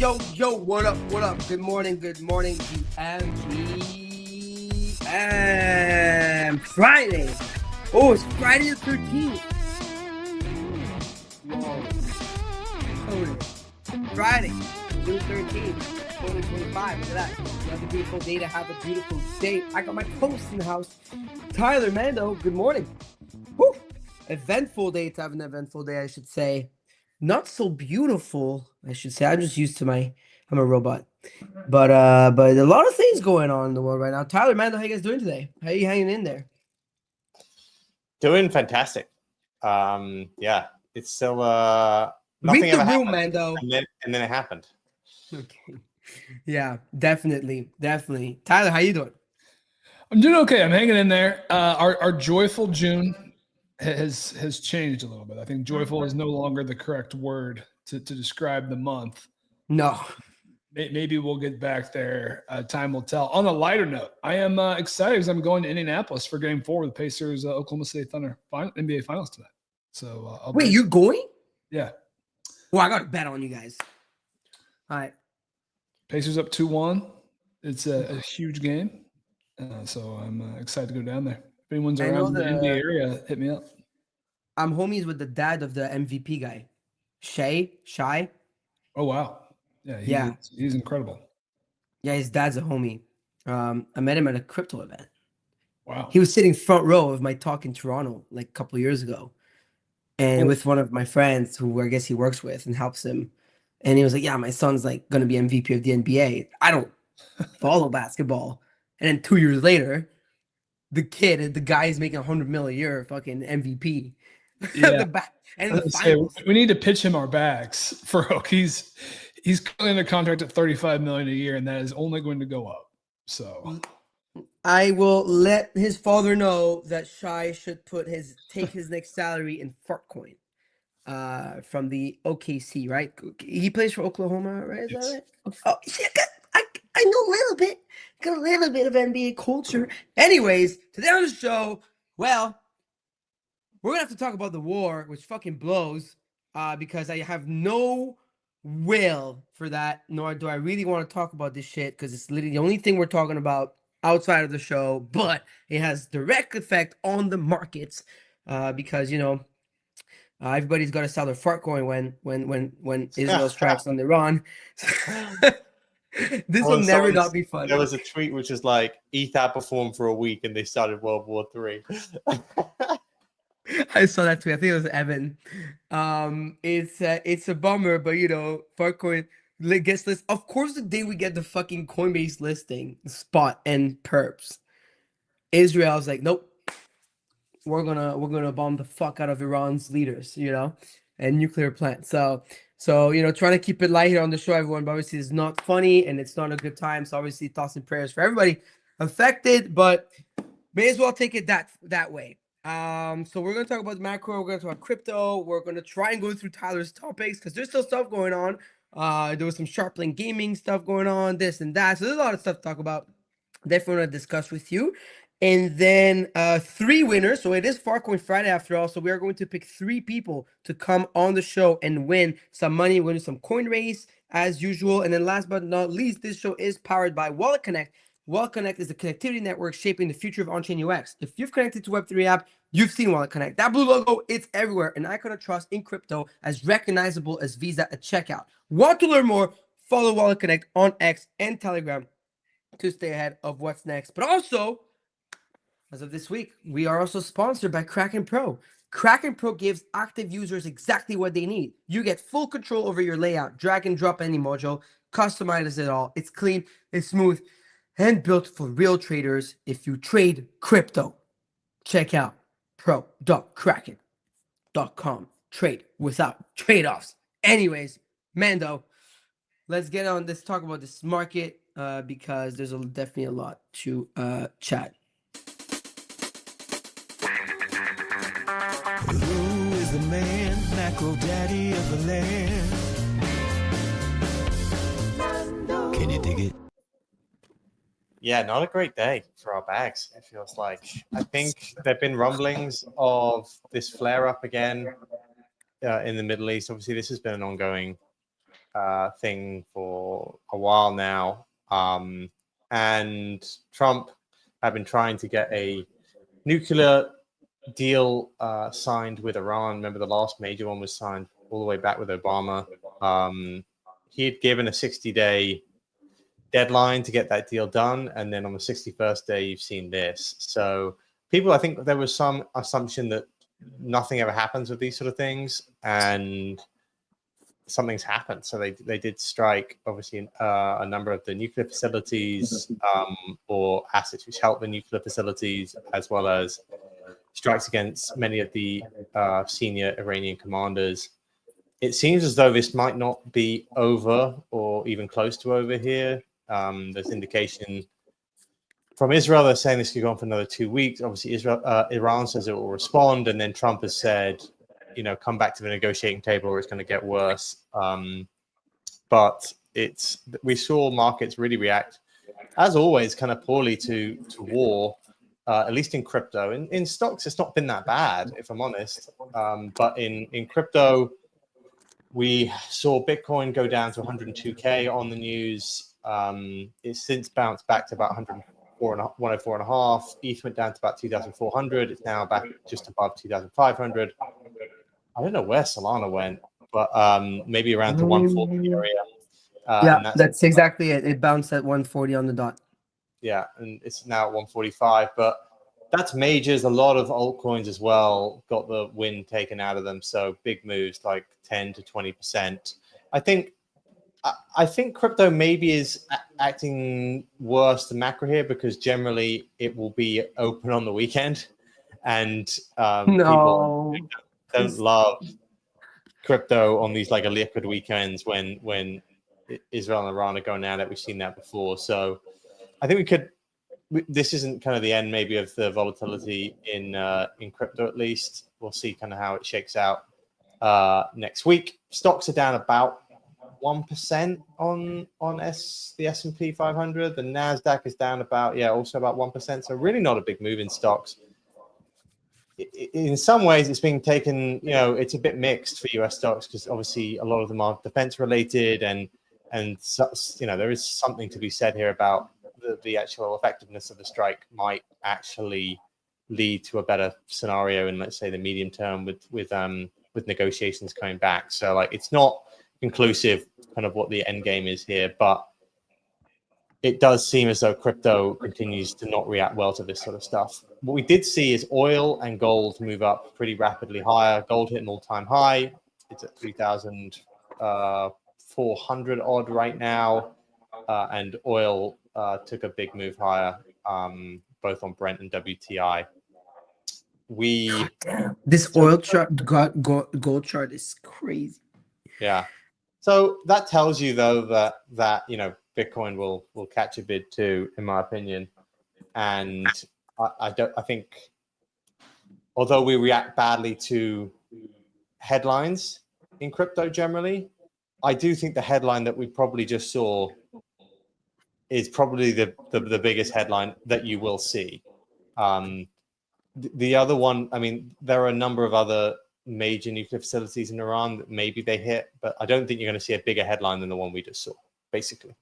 Yo, what up? Good morning, GM. Friday. Oh, it's Friday the 13th. Whoa. Friday, June 13th, 2025. Look at that. Another beautiful day to have a beautiful day. I got my host in the house, Tyler, Mando. Good morning. Woo! Eventful day to have an eventful day, I should say. Not so beautiful, I should say. I'm just used to I'm a robot. But a lot of things going on in the world right now. Tyler, Mando, how you guys doing today? How are you hanging in there? Doing fantastic. Yeah, it's still nothing Read the ever room, happened, Mando. and then it happened. Okay. Yeah, definitely. Tyler, how you doing? I'm doing okay. I'm hanging in there. Our joyful June has changed a little bit. I think joyful is no longer the correct word to describe the month. No. Maybe we'll get back there. Time will tell. On a lighter note, I am excited because I'm going to Indianapolis for Game 4 with Pacers Oklahoma State Thunder NBA Finals tonight. So wait, you're going? Yeah. Well, I got a bet on you guys. All right. Pacers up 2-1. It's a huge game. So I'm excited to go down there. If anyone's around the Indy area, hit me up. I'm homies with the dad of the MVP guy, Shy. Oh, wow. Yeah, he's incredible. Yeah, his dad's a homie. I met him at a crypto event. Wow. He was sitting front row of my talk in Toronto like a couple of years ago. And with one of my friends who I guess he works with and helps him. And he was like, yeah, my son's like going to be MVP of the NBA. I don't follow basketball. And then 2 years later, the guy is making $100 million a year, fucking MVP. Yeah. The we need to pitch him our bags. Farokh, he's in a contract at $35 million a year, and that is only going to go up. So I will let his father know that Shy should take his next salary in Fartcoin from the OKC, right? He plays for Oklahoma, right? Is that right? Oh, see, I know a little bit. Got a little bit of NBA culture. Anyways, today on the show, well, we're going to have to talk about the war, which fucking blows, because I have no will for that, nor do I really want to talk about this shit, because it's literally the only thing we're talking about outside of the show, but it has direct effect on the markets, because, everybody's got to sell their Fartcoin when Israel strikes on Iran. This will never not be fun. There was a tweet which is like, ETH outperformed for a week and they started World War III. I saw that tweet. I think it was Evan. It's a bummer, but Fartcoin gets list. Of course, the day we get the fucking Coinbase listing, spot and perps, Israel's like, nope, we're gonna bomb the fuck out of Iran's leaders, and nuclear plant. So trying to keep it light here on the show, everyone. But obviously, it's not funny and it's not a good time. So obviously, thoughts and prayers for everybody affected, but may as well take it that way. So we're gonna talk about the macro. We're gonna talk about crypto. We're gonna try and go through Tyler's topics because there's still stuff going on. There was some Sharplink gaming stuff going on, this and that. So there's a lot of stuff to talk about. Definitely want to discuss with you. And then 3 winners. So it is Fartcoin Friday after all. So we are going to pick 3 people to come on the show and win some money. We're going to do some coin race as usual. And then last but not least, this show is powered by Wallet Connect. Wallet Connect is the connectivity network shaping the future of on-chain UX. If you've connected to Web3 app, you've seen Wallet Connect. That blue logo, it's everywhere. An icon of trust in crypto, as recognizable as Visa at checkout. Want to learn more? Follow Wallet Connect on X and Telegram to stay ahead of what's next. But also, as of this week, we are also sponsored by Kraken Pro. Kraken Pro gives active users exactly what they need. You get full control over your layout, drag and drop any module, customize it all. It's clean, it's smooth, and built for real traders. If you trade crypto, check out pro.kraken.com. Trade without trade-offs. Anyways, Mando, let's get on. Let's talk about this market because there's definitely a lot to chat. Who is the man, macro daddy of the land? Can you dig it? Yeah, not a great day for our bags, it feels like. I think there have been rumblings of this flare-up again in the Middle East. Obviously, this has been an ongoing thing for a while now. And Trump had been trying to get a nuclear deal signed with Iran. Remember, the last major one was signed all the way back with Obama. He had given a 60-day deadline to get that deal done, and then on the 61st day, you've seen this. So people, I think there was some assumption that nothing ever happens with these sort of things, and something's happened. So they did strike, obviously, a number of the nuclear facilities or assets which help the nuclear facilities, as well as strikes against many of the senior Iranian commanders. It seems as though this might not be over or even close to over here. There's indication from Israel, they're saying this could go on for another 2 weeks. Obviously, Iran says it will respond, and then Trump has said, come back to the negotiating table or it's going to get worse. But we saw markets really react, as always, kind of poorly to war, at least in crypto. In stocks, it's not been that bad, if I'm honest. But in crypto, we saw Bitcoin go down to 102K on the news. It's since bounced back to about 104.5. ETH went down to about 2,400. It's now back just above 2,500. I don't know where Solana went, but maybe around the 140 area. Yeah, that's exactly it. It bounced at 140 on the dot. Yeah, and it's now at 145. But that's majors. A lot of altcoins as well got the wind taken out of them. So big moves like 10 to 20%. I think crypto maybe is acting worse than macro here, because generally it will be open on the weekend, and people don't love crypto on these like a liquid weekends when Israel and Iran are going at it. We've seen that before. So I think this isn't kind of the end maybe of the volatility in crypto, at least. We'll see kind of how it shakes out next week. Stocks are down about 1% on the S&P 500. The NASDAQ is down also about 1%. So really not a big move in stocks. In some ways, it's being taken, it's a bit mixed for US stocks, because obviously a lot of them are defense related, and there is something to be said here about the actual effectiveness of the strike might actually lead to a better scenario in, let's say, the medium term with negotiations coming back. So like, it's not conclusive kind of what the end game is here, but it does seem as though crypto continues to not react well to this sort of stuff. What we did see is oil and gold move up pretty rapidly higher. Gold hit an all-time high. It's at 3,400 odd right now. And oil took a big move higher, both on Brent and WTI. This oil chart, gold chart is crazy. Yeah. So that tells you, though, that Bitcoin will catch a bid too, in my opinion. And I think, although we react badly to headlines in crypto generally, I do think the headline that we probably just saw is probably the biggest headline that you will see. The other one, I mean, there are a number of other major nuclear facilities in Iran that maybe they hit, but I don't think you're going to see a bigger headline than the one we just saw, basically.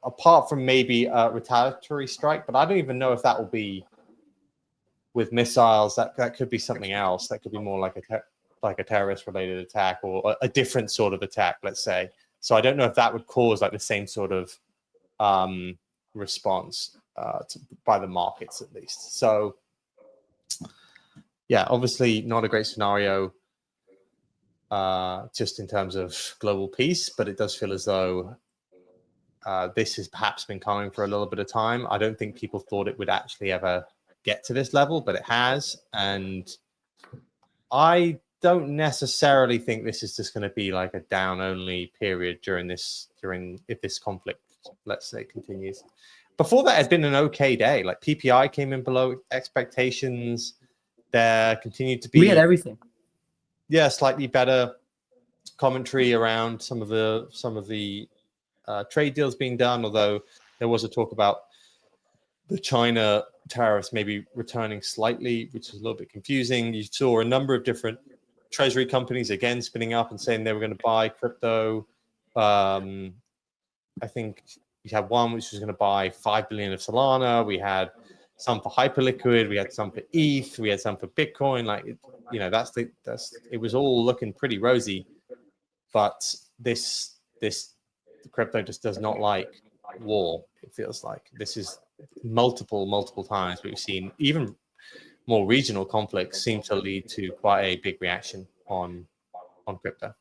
Apart from maybe a retaliatory strike, but I don't even know if that will be with missiles. That could be something else. That could be more like a terrorist-related attack, or a different sort of attack, let's say. So I don't know if that would cause like the same sort of response by the markets, at least. So yeah, obviously not a great scenario just in terms of global peace, but it does feel as though this has perhaps been coming for a little bit of time. I don't think people thought it would actually ever get to this level, but it has. And I don't necessarily think this is just going to be like a down only period if this conflict, let's say, continues. Before that, it had been an okay day. Like PPI came in below expectations. There continued to be, we had everything. Yeah, slightly better commentary around some of the trade deals being done, although there was a talk about the China tariffs maybe returning slightly, which is a little bit confusing. You saw a number of different treasury companies again spinning up and saying they were going to buy crypto. I think you had one which was going to buy 5 billion of Solana. We had some for Hyperliquid. We had some for ETH. We had some for Bitcoin. Like, it was all looking pretty rosy. But this crypto just does not like war. It feels like this is multiple times we've seen even more regional conflicts seem to lead to quite a big reaction on crypto.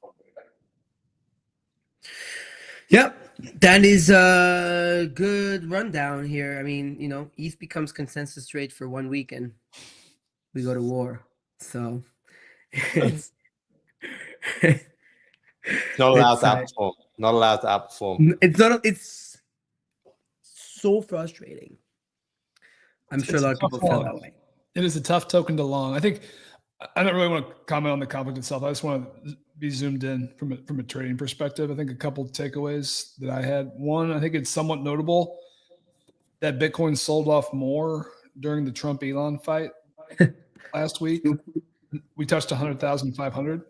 Yep, that is a good rundown here. I mean, ETH becomes consensus trade for 1 week and we go to war. So it's not allowed to outperform. Not allowed to outperform. It's so frustrating. I'm sure a lot of people feel that way. It is a tough token to long. I think I don't really want to comment on the conflict itself. I just want to be zoomed in from a trading perspective. I think a couple of takeaways that I had. One, I think it's somewhat notable that Bitcoin sold off more during the Trump-Elon fight last week. We touched 100,500.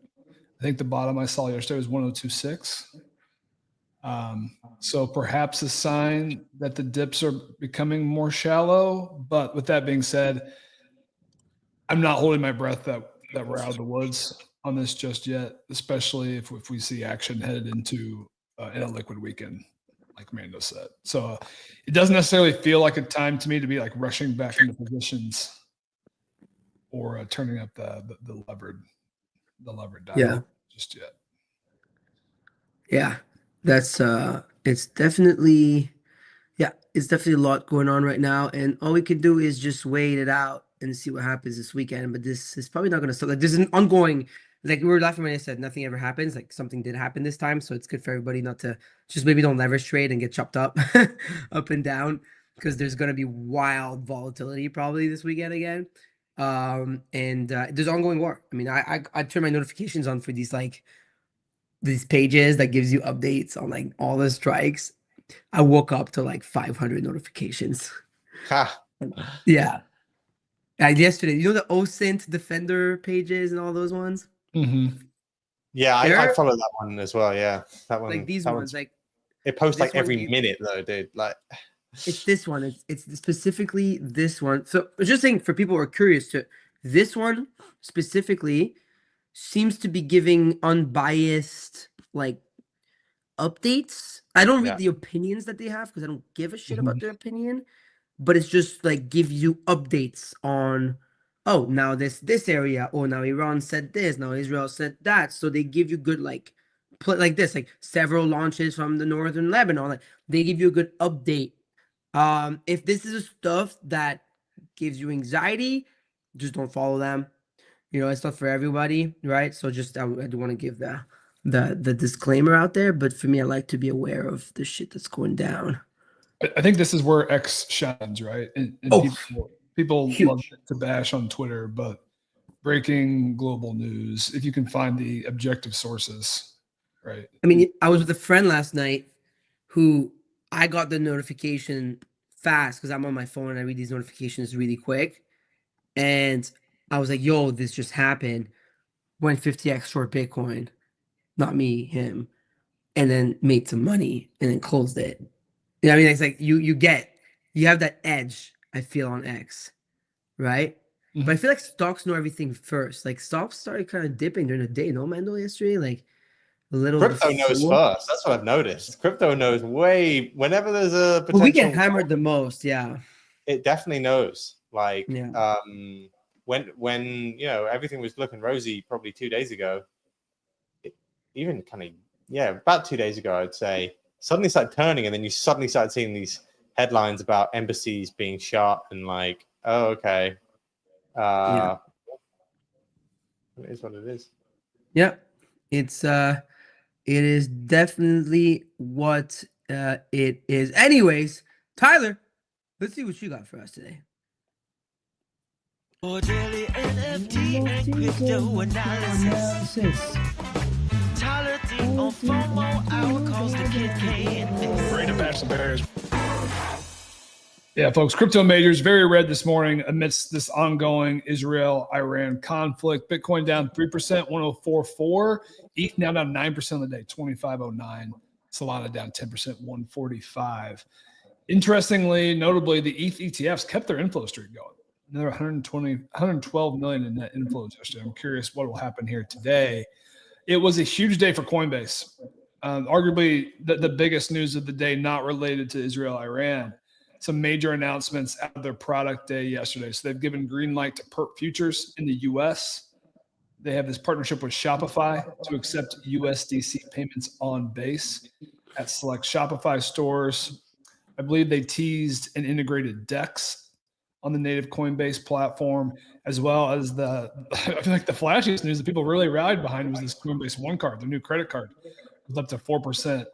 I think the bottom I saw yesterday was 102.6. So perhaps a sign that the dips are becoming more shallow. But with that being said, I'm not holding my breath that we're out of the woods on this just yet, especially if we see action headed into in a liquid weekend, like Mando said. So it doesn't necessarily feel like a time to me to be like rushing back into positions or turning up the levered dial just yet. Yeah, that's it's definitely a lot going on right now, and all we can do is just wait it out and see what happens this weekend. But this is probably not going to stop. Like, there's an ongoing, like we were laughing when I said nothing ever happens. Like, something did happen this time, so it's good for everybody not to just maybe don't leverage trade and get chopped up up and down, because there's going to be wild volatility probably this weekend again. And there's ongoing war. I mean, I turn my notifications on for these pages that gives you updates on like all the strikes. I woke up to like 500 notifications. Yeah. Yesterday, the OSINT Defender pages and all those ones? Mm-hmm. Yeah, I follow that one as well. Yeah, that one. Like these ones, like it posts like every minute though, dude. Like it's this one. It's specifically this one. So I was just saying for people who are curious, this one specifically seems to be giving unbiased like updates. I don't read the opinions that they have because I don't give a shit about their opinion. But it's just like give you updates on, oh, now this area, oh, now Iran said this, now Israel said that. So they give you good like this, like several launches from the northern Lebanon. Like they give you a good update. If this is the stuff that gives you anxiety, just don't follow them. It's not for everybody, right? So just I do want to give the disclaimer out there. But for me, I like to be aware of the shit that's going down. I think this is where X shines, right? And people love to bash on Twitter, but breaking global news, if you can find the objective sources, right? I mean, I was with a friend last night who I got the notification fast because I'm on my phone and I read these notifications really quick. And I was like, yo, this just happened. Went 50x short Bitcoin. Not me, him. And then made some money and then closed it. I mean, it's like you have that edge, I feel, on X, right? But I feel like stocks know everything first. Like stocks started kind of dipping during the day, no, Mando, yesterday? Like a little crypto knows first. That's what I've noticed. Crypto knows whenever there's a potential. Well, we get hammered the most, yeah. It definitely knows. Like when everything was looking rosy probably 2 days ago, about 2 days ago, I'd say. Suddenly started turning, and then you suddenly started seeing these headlines about embassies being shot, and like, oh, okay, it is what it is. Yeah, it is definitely what it is. Anyways, Tyler, let's see what you got for us today. For daily NFT and crypto analysis. Tyler D on FOMO HOUR calls the kid K. Ready to bash the bears. Yeah, folks, crypto majors very red this morning amidst this ongoing Israel-Iran conflict. Bitcoin down 3%, 1044. ETH now down 9% on the day, 2509. Solana down 10%, 145. Interestingly, notably, the ETH ETFs kept their inflow streak going. Another 112 million in net inflows yesterday. I'm curious what will happen here today. It was a huge day for Coinbase. Arguably the biggest news of the day, not related to Israel-Iran. Some major announcements out of their product day yesterday. So they've given green light to perp futures in the U.S. They have this partnership with Shopify to accept USDC payments on Base at select Shopify stores. I believe they teased an integrated DEX on the native Coinbase platform, as well as I feel like the flashiest news that people really rallied behind was this Coinbase One card, their new credit card, with up to 4%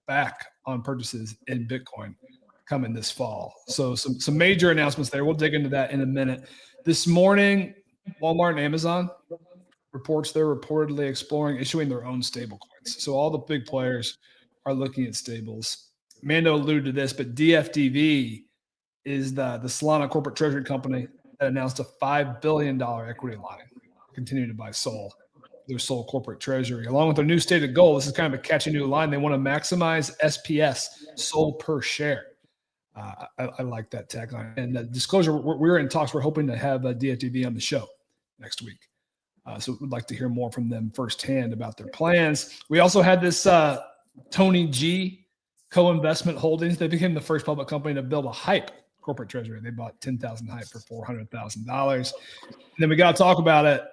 back on purchases in Bitcoin coming this fall. So some major announcements there. We'll dig into that in a minute. This morning, Walmart and Amazon reports they're reportedly exploring issuing their own stable coins. So all the big players are looking at stables. Mando alluded to this, but DFDV is the Solana corporate treasury company that announced a $5 billion equity line to continue to buy SOL, their SOL corporate treasury. Along with their new stated goal, this is kind of a catchy new line. They want to maximize SPS, SOL per share. I like that tagline. And disclosure, we're in talks. We're hoping to have DFDV on the show next week. So we'd like to hear more from them firsthand about their plans. We also had this Tony G co-investment holdings. They became the first public company to build a hype corporate treasury. They bought 10,000 hype for $400,000. And then we got to talk about it.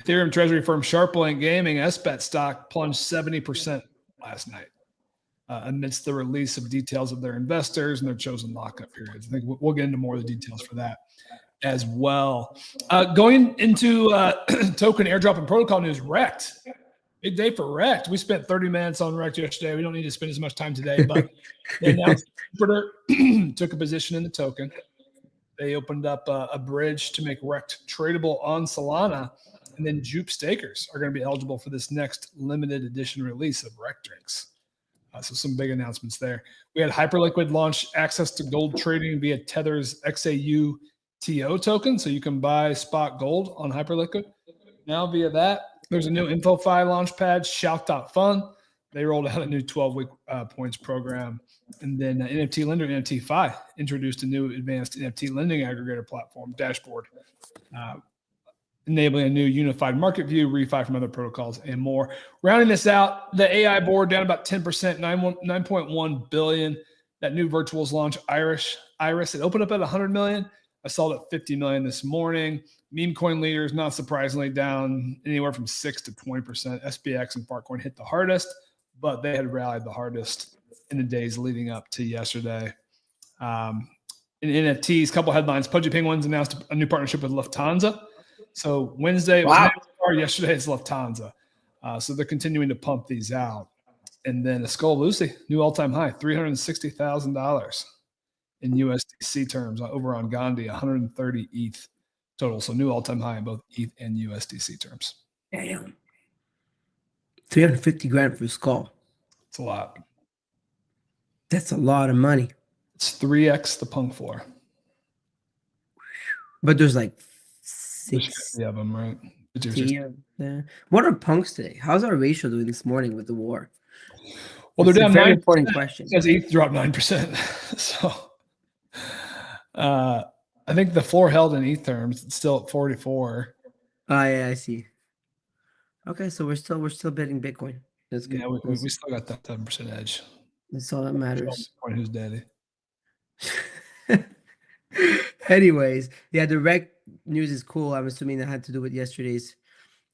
Ethereum treasury firm Sharplink Gaming, SBET stock plunged 70% last night amidst the release of details of their investors and their chosen lockup periods. I think we'll get into more of the details for that as well. Going into token airdrop and protocol news, Rekt. Big day for Rekt. We spent 30 minutes on Rekt yesterday. We don't need to spend as much time today, but they announced Jupiter took a position in the token. They opened up a bridge to make Rekt tradable on Solana, and then Jupe stakers are going to be eligible for this next limited edition release of Rekt drinks. So some big announcements there. We had Hyperliquid launch access to gold trading via Tether's XAUTO token, so you can buy spot gold on Hyperliquid now via that. There's a new InfoFi launchpad, Shout.fun. They rolled out a new 12-week points program. And then NFT Lender, NFTFi, introduced a new advanced NFT lending aggregator platform, Dashboard, enabling a new unified market view, refi from other protocols, and more. Rounding this out, the AI board down about 10%, 9.1 billion. That new virtuals launch, Iris, it opened up at 100 million. I saw it at 50 million this morning. Meme coin leaders, not surprisingly, down anywhere from 6 to 20%. SPX and Fartcoin hit the hardest, but they had rallied the hardest in the days leading up to yesterday. In NFTs, couple headlines. Pudgy Penguins announced a new partnership with Lufthansa. So Wednesday, it was NASCAR. Yesterday, it's Lufthansa. So they're continuing to pump these out. And then a Skull Lucy, new all-time high, $360,000 in USDC terms over on Gandhi, 130 ETH total. So new all-time high in both ETH and USDC terms. Damn. 350 grand for a Skull. It's a lot. That's a lot of money. It's 3x the punk floor. But there's like There's 6 50 of them, right? of them. What are punks today? How's our ratio doing this morning with the war? Well, they're It's a down very 9%. important question. Because ETH dropped 9%. So I think the floor held in ETH terms. It's still at 44. Oh, yeah, I see. Okay, so we're still betting Bitcoin. That's good. Yeah, we still got that 7% edge. That's all that matters. Point who's daddy. Anyways, yeah, the Rekt news is cool. I'm assuming that had to do with yesterday's,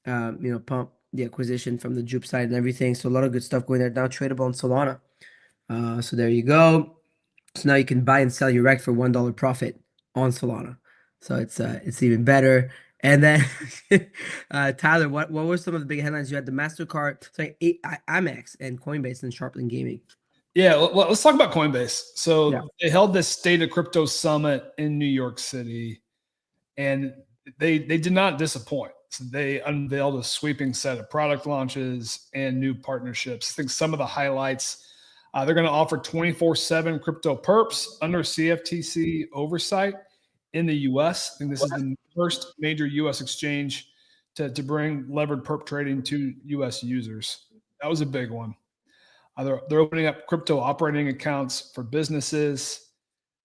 pump, the acquisition from the Jupe side and everything. So a lot of good stuff going there. Now tradable on Solana. So there you go. So now you can buy and sell your Rekt for $1 profit on Solana. So it's even better. And then Tyler, what were some of the big headlines? You had the MasterCard, Amex, and Coinbase and Sharplink Gaming. Yeah, let's talk about Coinbase. So Yeah. They held this State of Crypto Summit in New York City, and they did not disappoint. So they unveiled a sweeping set of product launches and new partnerships. I think some of the highlights, They're going to offer 24/7 crypto perps under CFTC oversight in the U.S. I think this is the first major U.S. exchange to bring levered perp trading to U.S. users. That was a big one. They're opening up crypto operating accounts for businesses.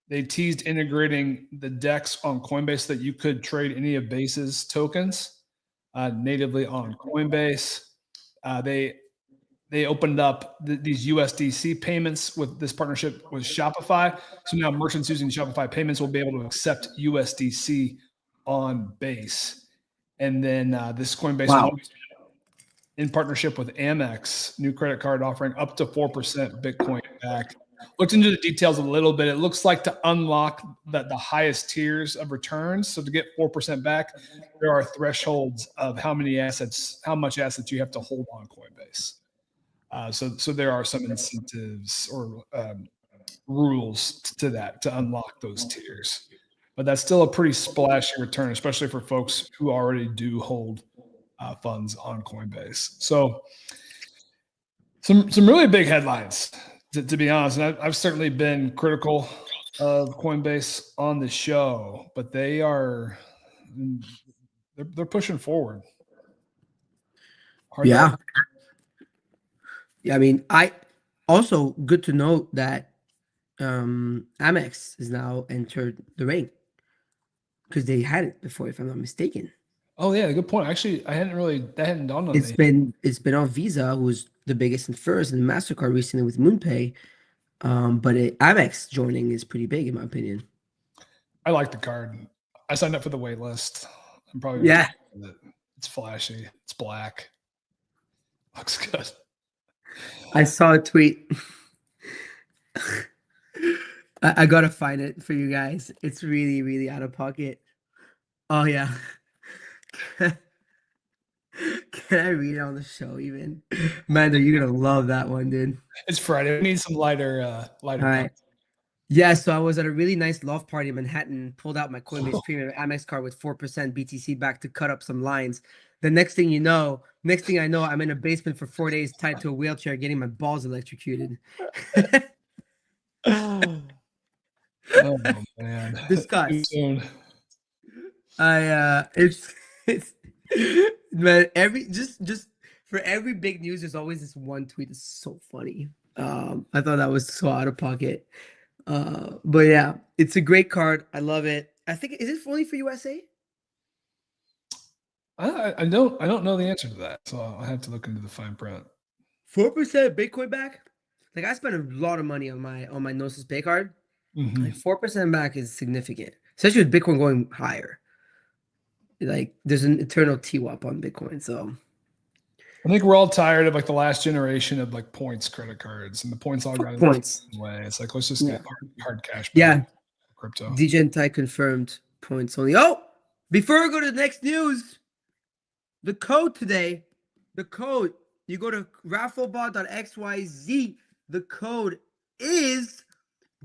They teased integrating the DEX on Coinbase so that you could trade any of Base's tokens natively on Coinbase. They opened up these USDC payments with this partnership with Shopify. So now merchants using Shopify payments will be able to accept USDC on Base. And then this Coinbase will, in partnership with Amex, new credit card offering up to 4% Bitcoin back. Looked into the details a little bit. It looks like to unlock the highest tiers of returns. So to get 4% back, there are thresholds of how much assets you have to hold on Coinbase. So there are some incentives or rules to that to unlock those tiers. But that's still a pretty splashy return, especially for folks who already do hold funds on Coinbase. So some really big headlines, to be honest. And I've certainly been critical of Coinbase on the show, but they're pushing forward. Yeah. I mean, I also good to note that Amex has now entered the ring because they had it before, if I'm not mistaken. Oh yeah, good point. Actually, that hadn't dawned on me. It's been on Visa, who's the biggest and first, and MasterCard recently with MoonPay. But Amex joining is pretty big in my opinion. I like the card. I signed up for the wait list. I'm probably it's flashy. It's black. Looks good. I saw a tweet. I gotta find it for you guys. It's really, really out of pocket. Oh yeah. Can I read it on the show even? Mando, you're gonna love that one, dude. It's Friday. We need some lighter. All right. Yeah, so I was at a really nice loft party in Manhattan, pulled out my Coinbase Premium Amex card with 4% BTC back to cut up some lines. The next thing I know, I'm in a basement for 4 days tied to a wheelchair getting my balls electrocuted. Oh man. Disgust. It's man, just for every big news, there's always this one tweet that's so funny. I thought that was so out of pocket. But yeah, it's a great card. I love it. I think is it only for USA? I don't know the answer to that, so I'll have to look into the fine print. 4% Bitcoin back. Like I spent a lot of money on my Gnosis Pay card. Mm-hmm. Like 4% back is significant, especially with Bitcoin going higher. Like there's an eternal TWAP on Bitcoin, so I think we're all tired of like the last generation of like points credit cards, and the points all got points away. It's like let's just get hard cash. Yeah, crypto. Degenz confirmed points only. Oh, before we go to the next news, the code today, you go to rafflebot.xyz. The code is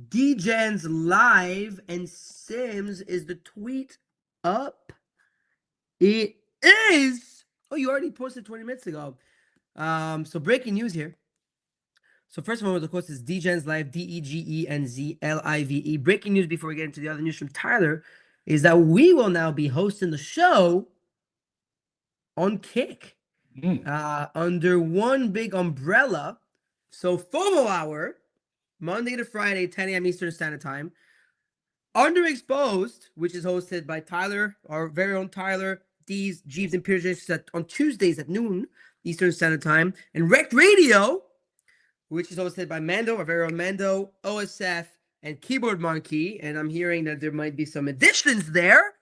Degenz Live, and Sims is the tweet up. It is. Oh, you already posted 20 minutes ago. So breaking news here. So first of all, the quote is Degenz Live, DEGENZ LIVE. Breaking news before we get into the other news from Tyler is that we will now be hosting the show on Kick under one big umbrella. So FOMO Hour, Monday to Friday, 10 a.m. Eastern Standard Time. Underexposed, which is hosted by Tyler, our very own Tyler, D's, Jeeves, and Pierce on Tuesdays at noon Eastern Standard Time. And Rec Radio, which is hosted by Mando, our very own Mando, OSF, and Keyboard Monkey. And I'm hearing that there might be some additions there,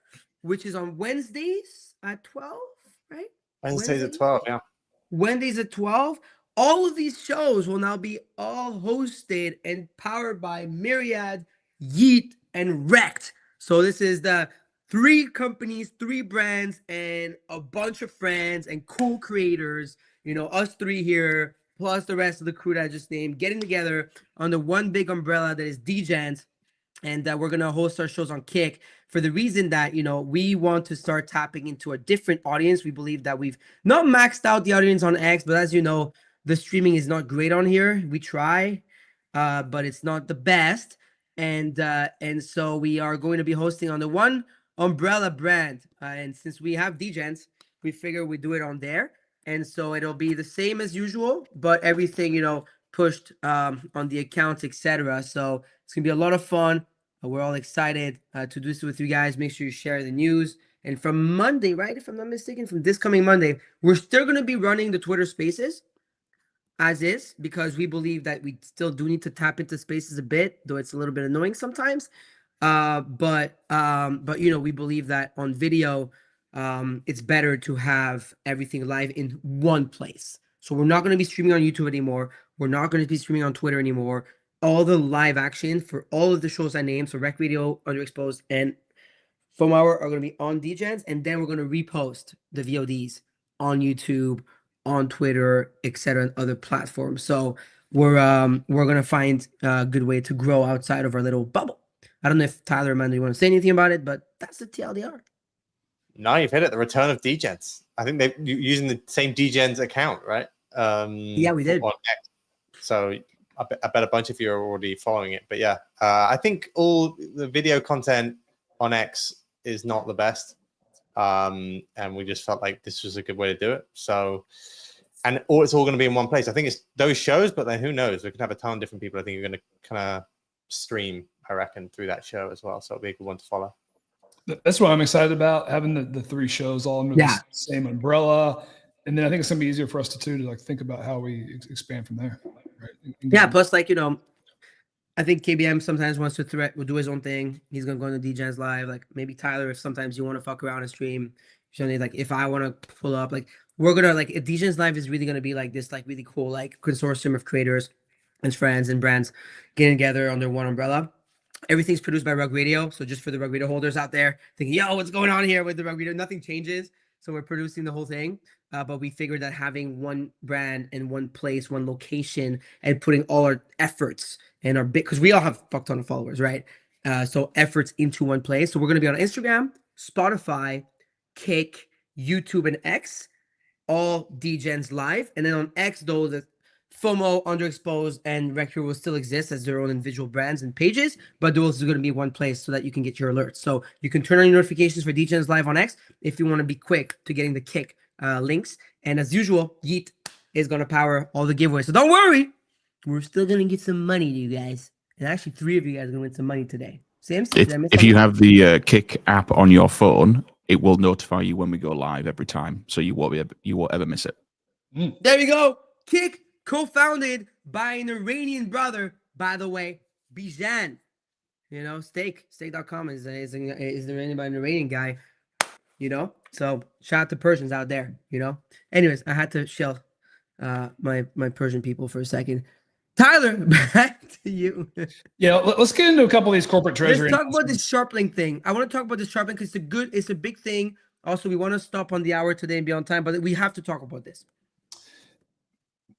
which is on Wednesdays at 12, right? Wednesdays at 12, yeah. Wednesdays at 12. All of these shows will now be all hosted and powered by Myriad, Yeet, and Wrecked. So this is the 3 companies, 3 brands, and a bunch of friends and cool creators. You know, us 3 here, plus the rest of the crew that I just named, getting together under one big umbrella that is Degenz. And that we're going to host our shows on Kick for the reason that, you know, we want to start tapping into a different audience. We believe that we've not maxed out the audience on X, but as you know, the streaming is not great on here. We try. but it's not the best. And so we are going to be hosting on the one umbrella brand. And since we have Degenz, we figure we do it on there. And so it'll be the same as usual, but everything, pushed on the accounts, etc. So it's gonna be a lot of fun. We're all excited to do this with you guys. Make sure you share the news. And from Monday, right, if I'm not mistaken, from this coming Monday, we're still going to be running the Twitter Spaces as is, because we believe that we still do need to tap into Spaces a bit, though it's a little bit annoying sometimes. But we believe that on video, it's better to have everything live in one place. So we're not going to be streaming on YouTube anymore. We're not going to be streaming on Twitter anymore. All the live action for all of the shows I named, so Rec Radio, Underexposed, and FOMO HOUR, are going to be on Degenz, and then we're going to repost the VODs on YouTube, on Twitter, etc., and other platforms. So we're going to find a good way to grow outside of our little bubble. I don't know if Tyler or Mando, you want to say anything about it, but that's the TLDR. No, you've hit it. The return of Degenz. I think they're using the same Degenz account, right? Yeah, we did. So I bet a bunch of you are already following it. But yeah, I think all the video content on X is not the best. And we just felt like this was a good way to do it. So, and it's all going to be in one place. I think it's those shows, but then who knows? We can have a ton of different people. I think you're going to kind of stream, I reckon, through that show as well. So it'll be a good one to follow. That's what I'm excited about, having the three shows all under the same umbrella. And then I think it's going to be easier for us to like think about how we expand from there. Right? Yeah. Plus, like, I think KBM sometimes wants to will do his own thing. He's going to go on the Degenz live. Like maybe Tyler, if sometimes you want to fuck around and stream, like if I want to pull up, like we're going to like, if Degenz live is really going to be like this, like really cool, like consortium of creators and friends and brands getting together under one umbrella. Everything's produced by Rug Radio. So just for the Rug Radio holders out there thinking, yo, what's going on here with the Rug Radio? Nothing changes. So we're producing the whole thing. But we figured that having one brand in one place, one location, and putting all our efforts and our because we all have a fuck ton of followers, right? So efforts into one place. So we're going to be on Instagram, Spotify, Kick, YouTube, and X, all Degenz live. And then on X, though, the FOMO, Underexposed, and Rector will still exist as their own individual brands and pages, but those are going to be one place so that you can get your alerts. So you can turn on your notifications for Degenz live on X if you want to be quick to getting the Kick links. And as usual, Yeet is going to power all the giveaways. So don't worry, we're still going to get some money to you guys. And actually, 3 of you guys are going to win some money today. Sam, if you have the Kick app on your phone, it will notify you when we go live every time, so you won't ever miss it. There you go. Kick, co-founded by an Iranian brother, by the way, Bijan. Steak.com is Iranian by an Iranian guy. So shout out to Persians out there. Anyways, I had to shell my Persian people for a second. Tyler, back to you. Yeah, let's get into a couple of these corporate treasury. Let's talk about this Sharplink thing. I want to talk about this Sharplink because it's a big thing. Also, we want to stop on the hour today and be on time, but we have to talk about this.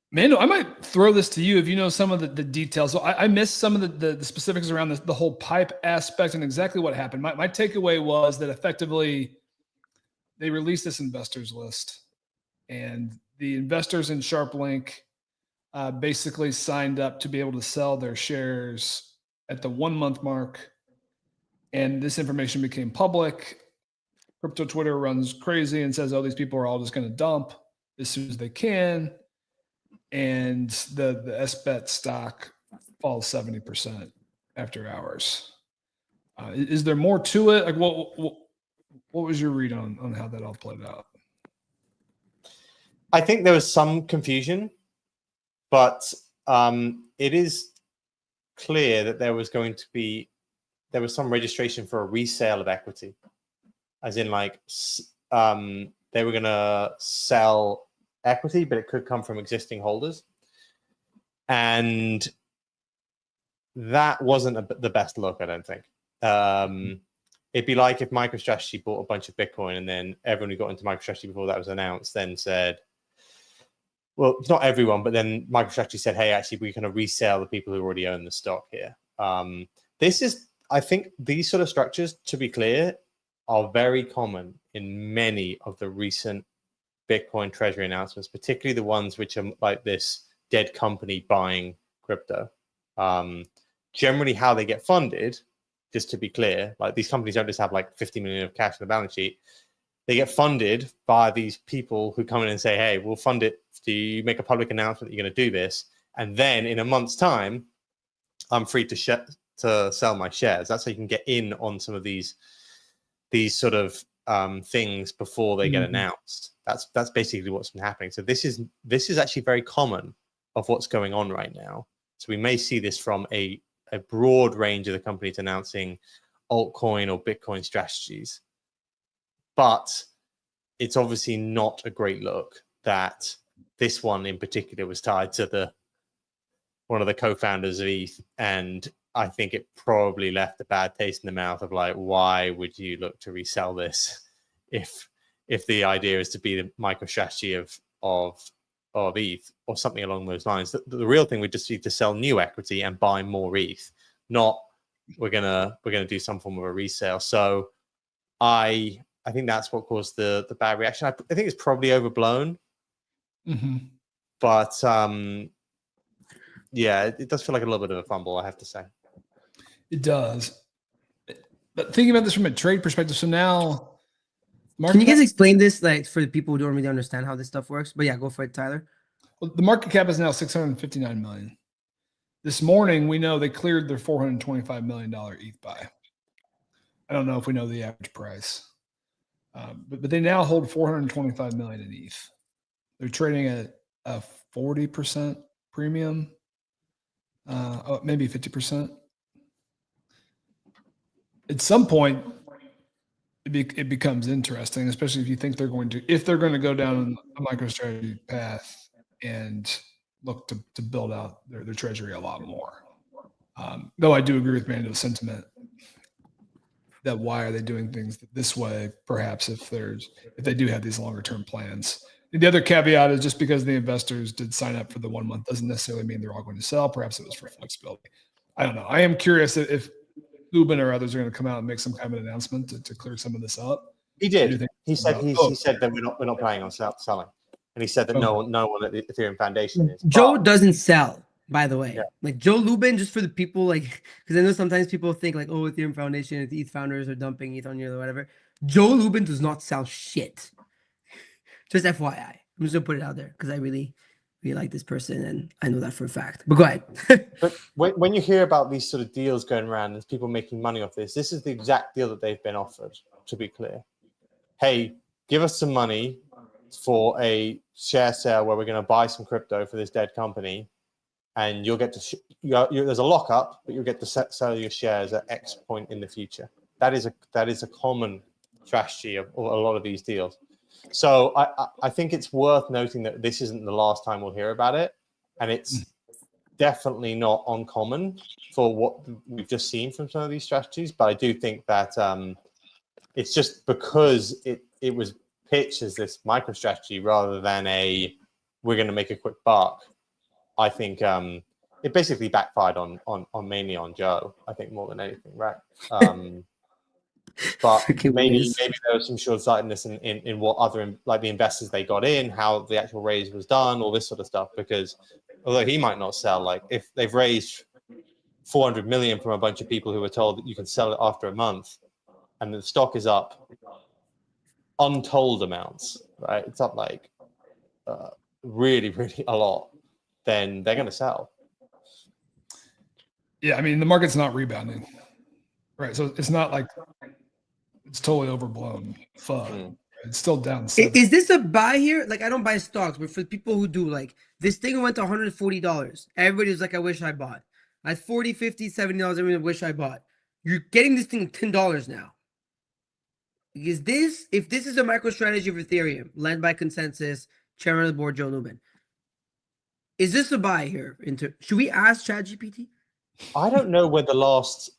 Mando, I might throw this to you if you know some of the details. So I missed some of the specifics around the whole pipe aspect and exactly what happened. My takeaway was that effectively they released this investors list, and the investors in Sharplink basically signed up to be able to sell their shares at the 1 month mark. And this information became public. Crypto Twitter runs crazy and says, oh, these people are all just going to dump as soon as they can. And the SBET stock falls 70% after hours. Is there more to it? Like, what was your read on how that all played out? I think there was some confusion, but it is clear that there was some registration for a resale of equity, as in like they were going to sell equity, but it could come from existing holders. And that wasn't the best look, I don't think. It'd be like if MicroStrategy bought a bunch of Bitcoin and then everyone who got into MicroStrategy before that was announced then said, well, it's not everyone, but then MicroStrategy said, hey, actually, we kind of resell the people who already own the stock here. I think these sort of structures, to be clear, are very common in many of the recent Bitcoin treasury announcements, particularly the ones which are like this dead company buying crypto. Generally, how they get funded, just to be clear, like these companies don't just have like 50 million of cash on the balance sheet. They get funded by these people who come in and say, hey, we'll fund it. Do you make a public announcement that you're going to do this? And then in a month's time, I'm free to sell my shares. That's how you can get in on some of these sort of things before they get announced. That's basically what's been happening. So this is actually very common of what's going on right now. So we may see this from a broad range of the companies announcing altcoin or Bitcoin strategies. But it's obviously not a great look that this one in particular was tied to one of the co-founders of ETH, and I think it probably left a bad taste in the mouth of like, why would you look to resell this if the idea is to be the MicroStrategy of ETH or something along those lines? The real thing would just be to sell new equity and buy more ETH, not we're gonna do some form of a resale. So I think that's what caused the bad reaction. I think it's probably overblown, but yeah, it does feel like a little bit of a fumble, I have to say. It does. But thinking about this from a trade perspective, so now, Can you guys explain this, like, for the people who don't really understand how this stuff works? But yeah, go for it, Tyler. Well, the market cap is now 659 million. This morning, we know they cleared their $425 million ETH buy. I don't know if we know the average price, but they now hold 425 million in ETH. They're trading at a 40% premium, maybe 50%. At some point, it becomes interesting, especially if you think they're going to go down a MicroStrategy path and look to build out their treasury a lot more. Though I do agree with Mando's sentiment that why are they doing things this way? Perhaps if they do have these longer term plans. And the other caveat is just because the investors did sign up for the 1 month doesn't necessarily mean they're all going to sell. Perhaps it was for flexibility. I don't know. I am curious if Lubin or others are going to come out and make some kind of an announcement to clear some of this up. He did. He said that we're not planning on selling, and he said that no one at the Ethereum Foundation is. Joe doesn't sell, by the way. Yeah. Like Joe Lubin, just for the people, like, because I know sometimes people think like, oh, Ethereum Foundation, the ETH founders are dumping ETH on you or whatever. Joe Lubin does not sell shit. Just FYI, I'm just gonna put it out there because I really like this person, and I know that for a fact. But go ahead. But when you hear about these sort of deals going around and people making money off this is the exact deal that they've been offered, to be clear. Hey, give us some money for a share sale where we're going to buy some crypto for this dead company, and you'll get to there's a lockup, but you'll get to sell your shares at X point in the future. That is a common strategy of a lot of these deals. So I think it's worth noting that this isn't the last time we'll hear about it, and it's definitely not uncommon for what we've just seen from some of these strategies. But I do think that it's just because it was pitched as this MicroStrategy rather than we're going to make a quick buck. I think it basically backfired on mainly on Joe, I think, more than anything, right? But maybe there was some short-sightedness in what other, like the investors they got in, how the actual raise was done, all this sort of stuff. Because although he might not sell, like if they've raised 400 million from a bunch of people who were told that you can sell it after a month, and the stock is up untold amounts, right? It's up like really, really a lot. Then they're going to sell. Yeah, I mean the market's not rebounding, right? So it's not like it's totally overblown. It's still down. Is this a buy here? Like, I don't buy stocks, but for the people who do, like, this thing went to $140. Everybody's like, I wish I bought. At $40, $50, $70, everyone wish I bought. You're getting this thing $10 now. If this is a MicroStrategy of Ethereum, led by Consensus, chairman of the board, Joe Lubin, is this a buy here? Should we ask ChatGPT? I don't know where the last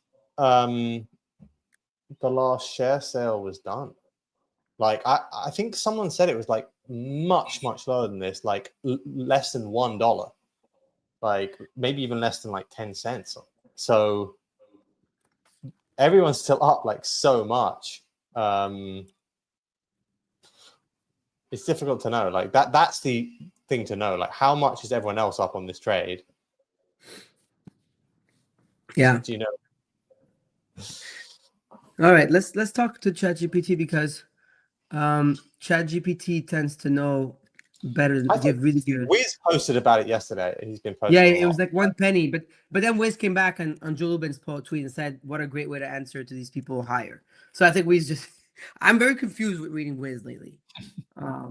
share sale was done. Like I think someone said it was like much lower than this, like less than $1, like maybe even less than like 10 cents. So everyone's still up like so much. It's difficult to know. Like that's the thing to know. Like how much is everyone else up on this trade? Yeah. Do you know? All right, let's talk to ChatGPT because ChatGPT tends to know better, I give think really good. Wiz posted about it yesterday. He's been Yeah, posting a it was lot. like 1 penny, but then Wiz came back on Joe Lubin's tweet and said, "What a great way to answer to these people higher." So I think Wiz just, I'm very confused with reading Wiz lately. I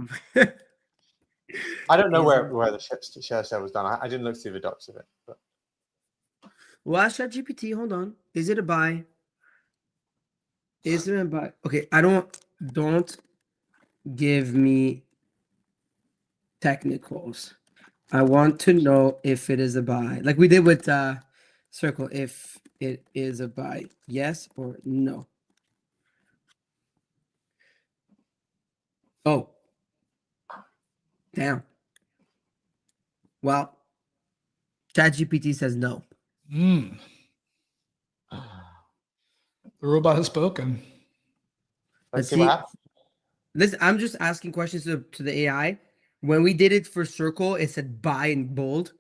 don't know Is- where the share sale was done. I didn't look through the docs of it. But Well, ask ChatGPT. Hold on, is it a buy? Is it a buy? Okay, I don't give me technicals. I want to know if it is a buy, like we did with Circle. If it is a buy, yes or no. Oh, damn. Well, ChatGPT says no. The robot has spoken. let's see what happens. This I'm just asking questions to the AI. When we did it for Circle, it said buy in bold,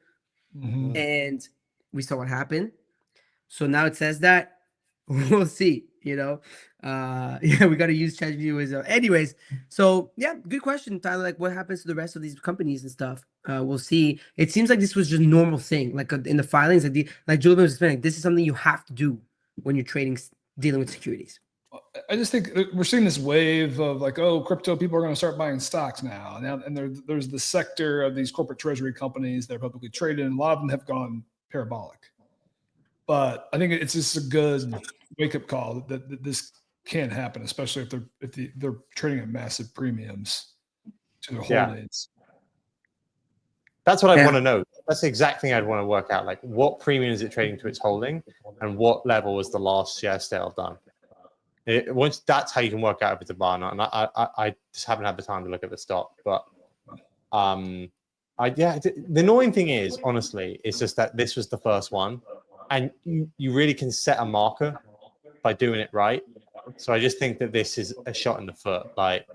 and we saw what happened. So now it says that. We'll see. Yeah, we got to use ChatGPT. Anyways, so yeah, good question, Tyler. Like, what happens to the rest of these companies and stuff? We'll see. It seems like this was just a normal thing, like in the filings, like Julian was explaining. This is something you have to do when you're dealing with securities. I just think we're seeing this wave of like, oh, crypto people are going to start buying stocks now. And there's the sector of these corporate treasury companies that are publicly traded, and a lot of them have gone parabolic. But I think it's just a good wake-up call that this can't happen, especially if they're trading at massive premiums to their holdings. That's what I want to know. That's the exact thing I'd want to work out. Like, what premium is it trading to its holding, and what level was the last share sale done? Once that's how you can work out if it's a buy or not. And I just haven't had the time to look at the stock, but the annoying thing is, honestly, it's just that this was the first one, and you really can set a marker by doing it right. So I just think that this is a shot in the foot. Like,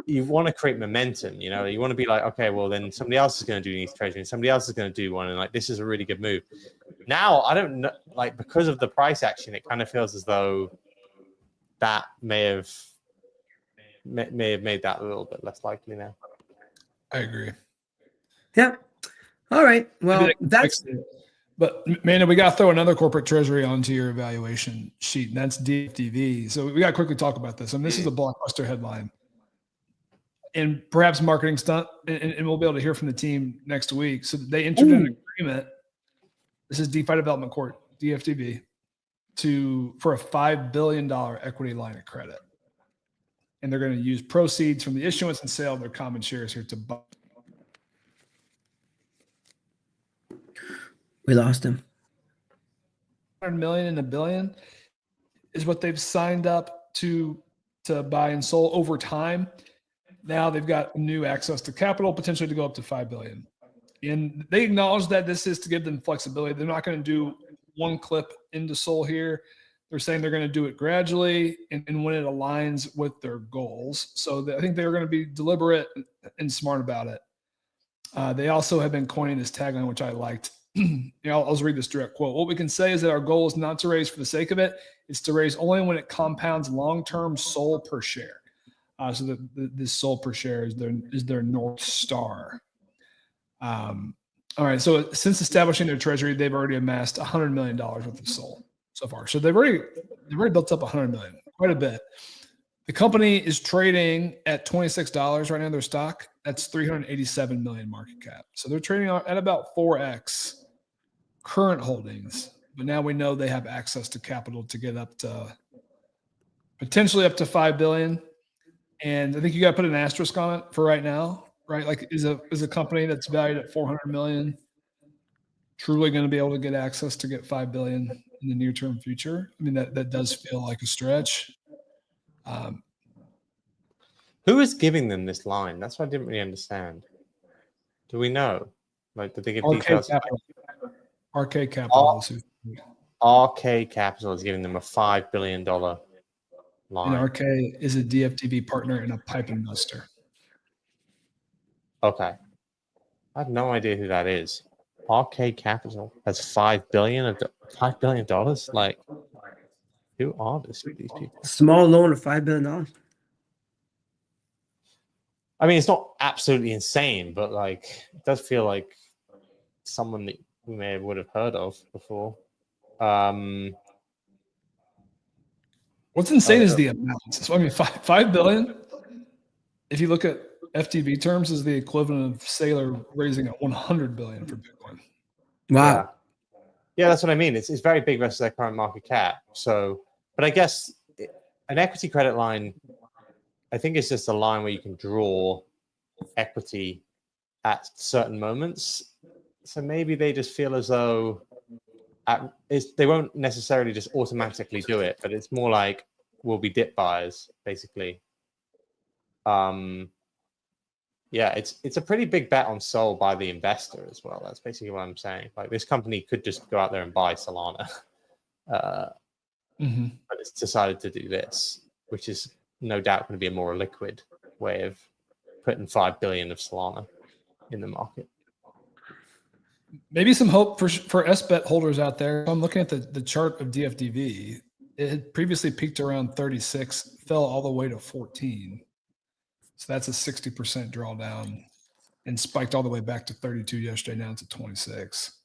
you want to create momentum, you want to be like, okay, well then somebody else is going to do these treasury, and somebody else is going to do one, and like this is a really good move. Now I don't know, like because of the price action, it kind of feels as though that may have made that a little bit less likely now. I agree. Yeah. All right. Well, that's. But Mando, we got to throw another corporate treasury onto your evaluation sheet, and that's DFDV. So we got to quickly talk about this. I mean, this is a blockbuster headline, and perhaps marketing stunt, and we'll be able to hear from the team next week. So they entered an agreement. This is DeFi Development Corp, DFDV, for a $5 billion equity line of credit, and they're going to use proceeds from the issuance and sale of their common shares here to buy. We lost him. 100 million and $1 billion is what they've signed up to buy and sell over time. Now they've got new access to capital, potentially to go up to $5 billion. And they acknowledge that this is to give them flexibility. They're not going to do one clip into Sol here. They're saying they're going to do it gradually and when it aligns with their goals. So I think they're going to be deliberate and smart about it. They also have been coining this tagline, which I liked. I'll just read this direct quote. What we can say is that our goal is not to raise for the sake of it. It's to raise only when it compounds long-term SOL per share. So this SOL per share is their North Star. All right. So since establishing their treasury, they've already amassed $100 million worth of SOL so far. So they've already built up $100 million, quite a bit. The company is trading at $26 right now, their stock. That's $387 million market cap. So they're trading at about 4x current holdings, but now we know they have access to capital to get up to potentially up to $5 billion. And I think you got to put an asterisk on it for right now, right? Like is a company that's valued at $400 million truly going to be able to get access to get $5 billion in the near term future? I mean, that does feel like a stretch. Who is giving them this line? That's what I didn't really understand. Do we know? Like, did they give details? RK Capital. RK Capital is giving them a $5 billion line. And RK is a DFDV partner and a pipe investor. Okay. I have no idea who that is. Arcade Capital has $5 billion. Like, who are these people? Small loan of $5 billion. I mean, it's not absolutely insane, but like, it does feel like someone that we would have heard of before. What's insane is the amount. So I mean, $5 billion. If you look at FTV terms, is the equivalent of Saylor raising at $100 billion for Bitcoin. Wow. Yeah, that's what I mean. It's very big versus their current market cap. So, but I guess an equity credit line, I think it's just a line where you can draw equity at certain moments. So maybe they just feel as though they won't necessarily just automatically do it, but it's more like we'll be dip buyers, basically. Yeah, it's a pretty big bet on Soul by the investor as well. That's basically what I'm saying. Like, this company could just go out there and buy Solana, but it's decided to do this, which is no doubt going to be a more liquid way of putting 5 billion of Solana in the market. Maybe some hope for SBET holders out there. I'm looking at the chart of DFDV. It had previously peaked around 36, fell all the way to 14. So that's a 60% drawdown and spiked all the way back to 32 yesterday. Now it's at 26.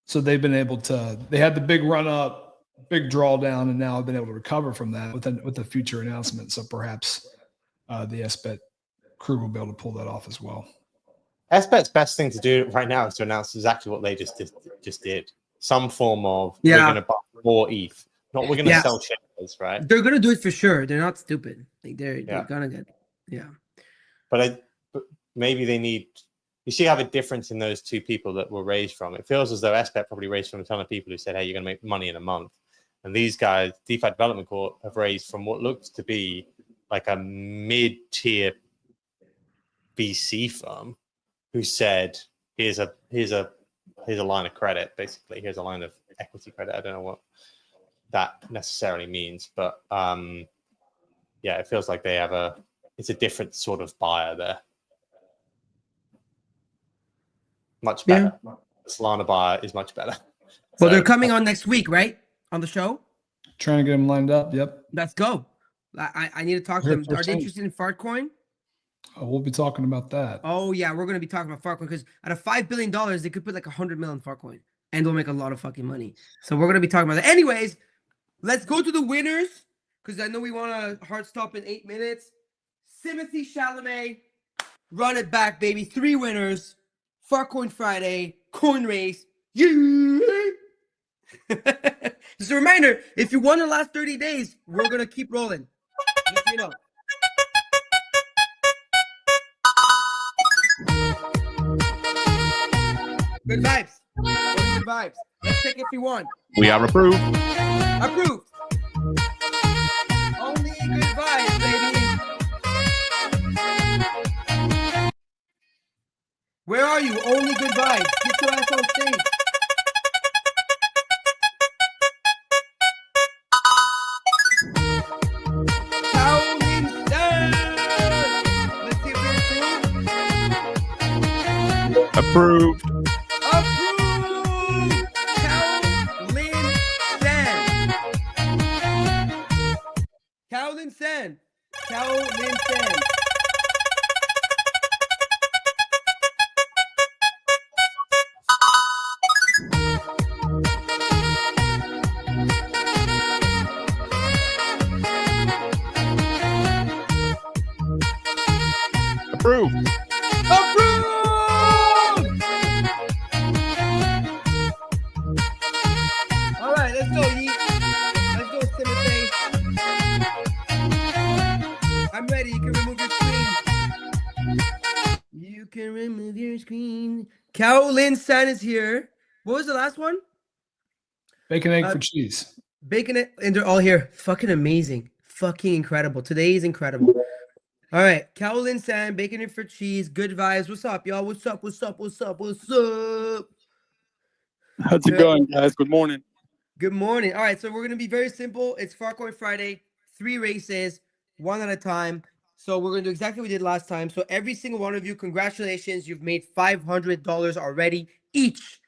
So they've been able to, they had the big run up, big drawdown, and now have been able to recover from that with the future announcement. So perhaps the SBET crew will be able to pull that off as well. SBET's best thing to do right now is to announce exactly what they just did. Some form of, we're going to buy more ETH. Not we're going to sell shares, right? They're going to do it for sure. They're not stupid. Like they're going to get, But maybe they need, you see, have a difference in those two people that were raised from. It feels as though SBET probably raised from a ton of people who said, hey, you're going to make money in a month. And these guys, DeFi Development Corp, have raised from what looks to be like a mid-tier VC firm who said, here's a line of credit, basically. Here's a line of equity credit. I don't know what that necessarily means, but it feels like they have it's a different sort of buyer there. Much better. Yeah. Solana buyer is much better. Well, they're coming on next week, right? On the show? Trying to get them lined up. Yep. Let's go. I need to talk to them. Are they interested in Fartcoin? We'll be talking about that. Oh, yeah. We're going to be talking about Fartcoin because out of $5 billion, they could put like 100 million Fartcoin and they'll make a lot of fucking money. So we're going to be talking about that. Anyways, let's go to the winners because I know we want a hard stop in 8 minutes. Timothy Chalamet, run it back, baby. 3 winners. Fartcoin Friday, coin race. Yeah. Just a reminder, if you won the last 30 days, we're going to keep rolling. Just so you know. Good vibes. Good vibes. Let's check if you won. We are approved. Approved. Only good vibes, baby. Where are you? Only good vibes. Get your ass on stage. Let's see if you're approved. Approved. Kaolin San. Kaolin San. Approved. Approved! All right, let's go, Yeet. Let's go, Timothy. I'm ready. You can remove your screen. You can remove your screen. Kaolin San is here. What was the last one? Bacon, egg for cheese. Bacon, and they're all here. Fucking amazing. Fucking incredible. Today is incredible. All right. Kaolin San, bacon and for cheese. Good vibes. What's up, y'all? What's up? What's up? What's up? What's up? How's it going, guys? Good morning. Good morning. All right. So we're going to be very simple. It's Fartcoin Friday. 3 races, 1 at a time. So we're gonna do exactly what we did last time. So every single one of you, congratulations, you've made $500 already each.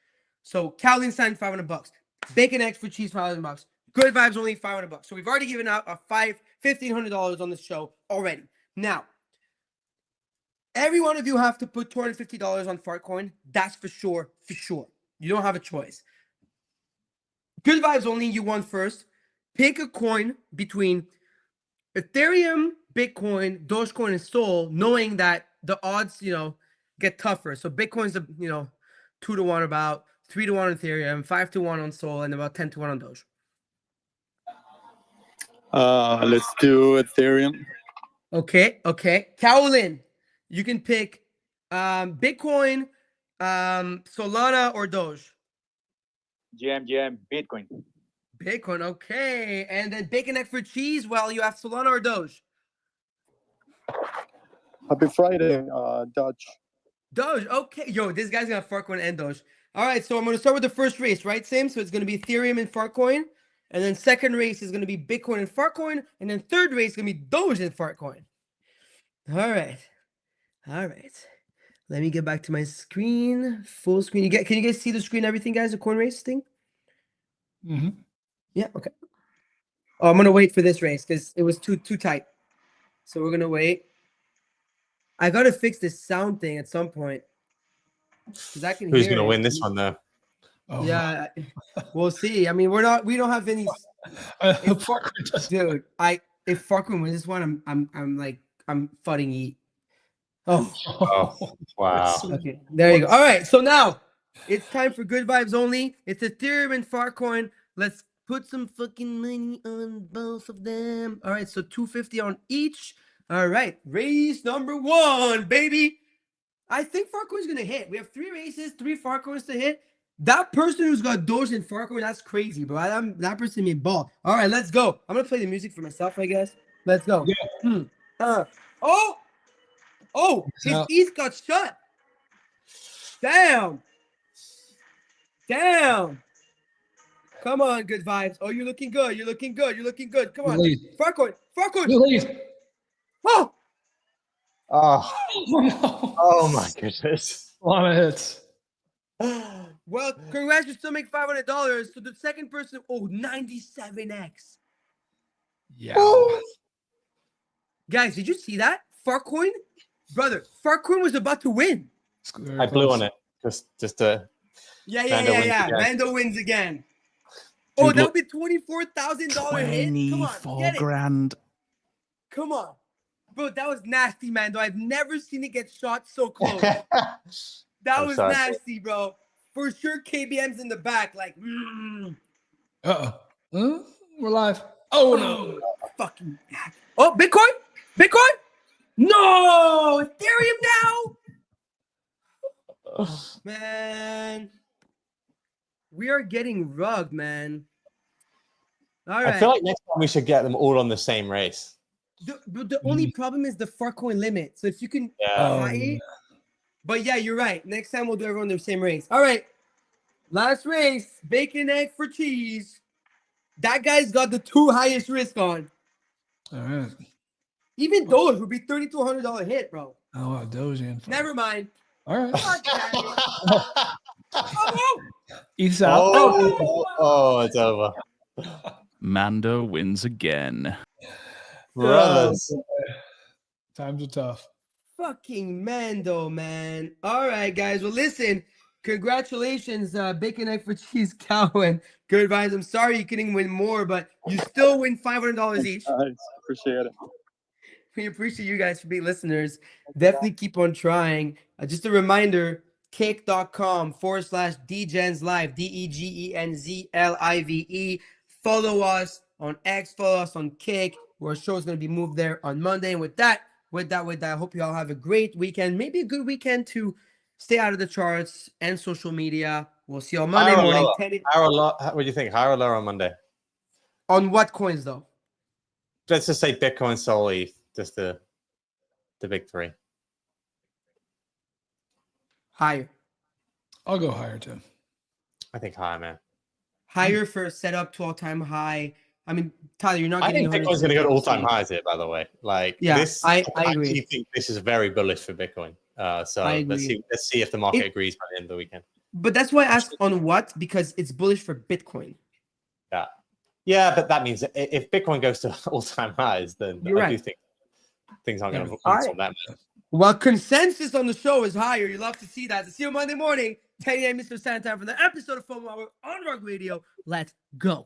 So Calvin signed $500. Bacon eggs for cheese $500. Good vibes only $500. So we've already given out a $1,500 on this show already. Now, every one of you have to put $250 on Fartcoin. That's for sure. For sure. You don't have a choice. Good vibes only. You won first. Pick a coin between Ethereum, Bitcoin, Dogecoin, and Sol, knowing that the odds, get tougher. So Bitcoin's, 2-1 about, 3-1 on Ethereum, 5-1 on Sol, and about 10-1 on Doge. Let's do Ethereum. Okay. Kaolin, you can pick Bitcoin, Solana, or Doge. GM, Bitcoin. Bitcoin, okay. And then bacon egg for cheese, well, you have Solana or Doge? Happy Friday, Dutch. Doge, okay. Yo, this guy's gonna Farcoin and Doge. All right, so I'm gonna start with the first race, right, Sam? So it's gonna be Ethereum and Farcoin. And then second race is gonna be Bitcoin and Farcoin. And then third race is gonna be Doge and Farcoin. All right. Let me get back to my screen. Full screen. Can you guys see the screen, everything, guys? The coin race thing? Mm-hmm. Yeah, okay. Oh, I'm gonna wait for this race because it was too tight. So we're gonna wait. I gotta fix this sound thing at some point. Because I can Who's hear going to it. win this one, though? Oh, Yeah, we'll see. I mean, we don't have any. Dude, if Farkman wins this one, I'm fucking eat. Oh, Oh, wow. okay. There you go. All right, so now it's time for good vibes only. It's Ethereum and Farcoin. Let's put some fucking money on both of them. All right, so 250 on each. All right, race number 1, baby. I think Farcoin's gonna hit. We have 3 races, 3 Farcoins to hit. That person who's got Doge and Farcoin, that's crazy, bro. That person made ball. All right, let's go. I'm gonna play the music for myself, I guess. Let's go. Yeah. Oh, his East got shut. Damn. Come on, good vibes. Oh, you're looking good. Come on. Farcoin. You lead. Oh. Oh, No. oh my goodness. A lot of hits. Well, congrats, you still make $500. So the second person, 97x. Yeah. Guys, did you see that? Farcoin? Brother, Farcoin was about to win. I blew on it just to. Yeah. Mando wins again. Mando wins again. Dude, Oh, that look, would be $24,000 hit. Come on, 24 get it. grand. Come on. Bro, that was nasty, Mando. I've never seen it get shot so close. That I'm was sorry. nasty, bro. For sure, KBM's in the back. Like, Uh-oh. We're live. Oh, no. fucking. Oh, Bitcoin? No! Ethereum now? Man. We are getting rugged, man. All right. I feel like next time we should get them all on the same race. The only problem is the Farcoin limit. So if you can high it. But yeah, you're right. Next time we'll do everyone the same race. All right. Last race. Bacon, egg for cheese. That guy's got the 2 highest risk on. All right. Even Doge would be $3,200 hit, bro. Oh, wow. Doge in. Never mind. All right. God damn it. East out. It's over. Mando wins again. Brothers. Times are tough. Fucking Mando, man. All right, guys. Well, listen. Congratulations, Bacon Egg for Cheese Cow and Good Vibes. I'm sorry you couldn't win more, but you still win $500 each. Nice. Appreciate it. We appreciate you guys for being listeners. Definitely keep on trying. Just a reminder, kick.com/Degenz Live, DEGENZLIVE. Follow us on X, follow us on Kick. Our show is going to be moved there on Monday. And with that, I hope you all have a great weekend. Maybe a good weekend to stay out of the charts and social media. We'll see you on Monday morning. What do you think? Higher or lower on Monday? On what coins, though? Let's just say Bitcoin, Sol, ETH, just the big 3. Higher. I'll go higher, too. I think higher, man. Higher for a setup to all-time high. I mean, Tyler, you're not I getting. think Bitcoin's going to go to 160%. all-time highs here. By the way, like Yeah, this, I actually agree. think this is very bullish for Bitcoin. So I let's agree. see if the market agrees by the end of the weekend. But that's why I asked on what, because it's bullish for Bitcoin. Yeah, but that means that if Bitcoin goes to all-time highs, then You're I right. do think things aren't going to All look right. that. Well, consensus on the show is higher. You love to see that. See you Monday morning, 10 a.m. Mr. Santa for the episode of FOMO Hour on Rug Radio. Let's go.